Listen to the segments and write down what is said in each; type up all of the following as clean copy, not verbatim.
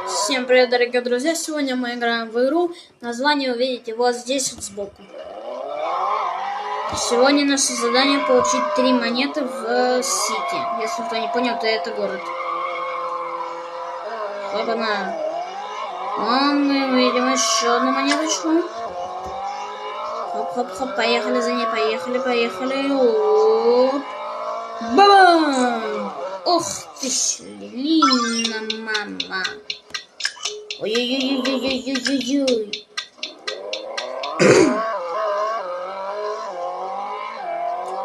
Всем привет, дорогие друзья! Сегодня мы играем в игру. Название вы видите вот здесь вот сбоку. Сегодня наше задание получить 3 монеты в Сити. Если кто не понял, то это город. Хоп-на. Мы видим еще одну монеточку. Хоп-хоп-хоп, поехали за ней, поехали. Оп. Бам! Ох ты ж, Лина, мама. Ой-ой-ой-ой-ой-ой-ой-ой.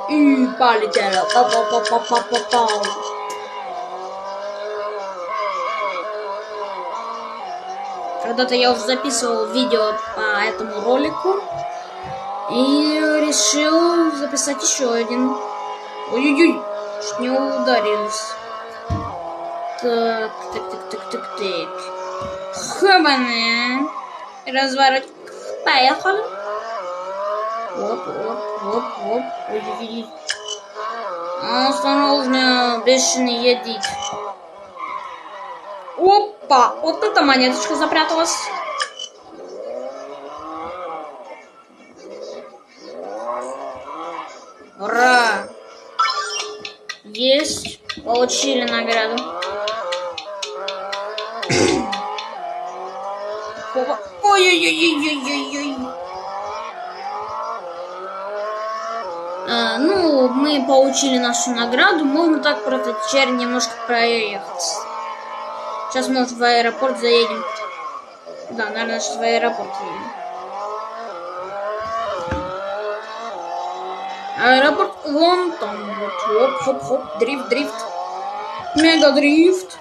И полетела. Па-па-па-па-па-па-па. Когда-то я уже записывал видео по этому ролику. И решил записать еще один. Ой-ой-ой. Чуть не ударились. Так. Хабаны. Разворот. Поехали. Оп. Ой-ой-ой. Осторожно, бешеный едет. Опа! Вот эта монеточка запряталась. Ура! Есть. Получили награду. Ой-ой-ой-ой-ой-ой-ой. Ну, мы получили нашу награду. Можно так просто теперь немножко проехаться. Сейчас, может, в аэропорт заедем. Да, наверное, сейчас в аэропорт едем. Аэропорт вон там. Вот. Хоп. Дрифт. Мега дрифт.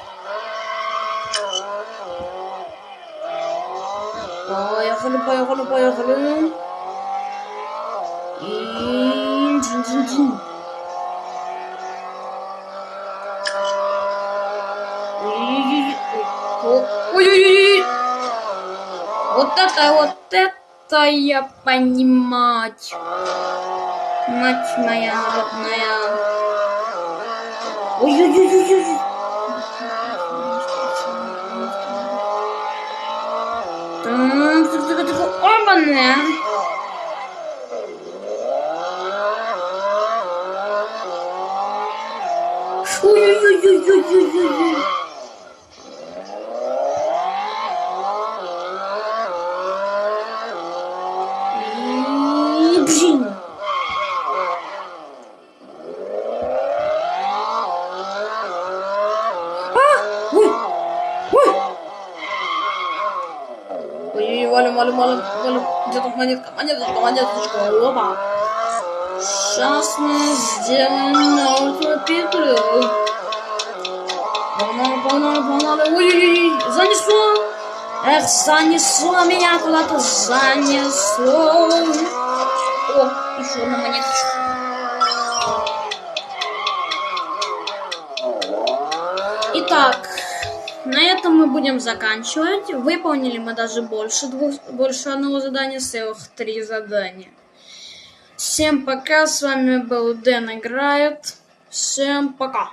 Поехали. И... Джин. Ой-ой-ой. Вот это я понимать. Мать моя родная. Ой-ой-ой. Так. Оба-на. Ой-ой-ой. Блин. Ой, валим. Где тут монеточка. Опа. Сейчас мы сделаем новую петлю. Погнали. Ой, занесло. Эх, занесло меня куда-то, занесло. О, еще одна монеточка. Итак, на этом мы будем заканчивать. Выполнили мы даже больше одного задания, целых 3 задания. Всем пока, с вами был Дэн Играет. Всем пока.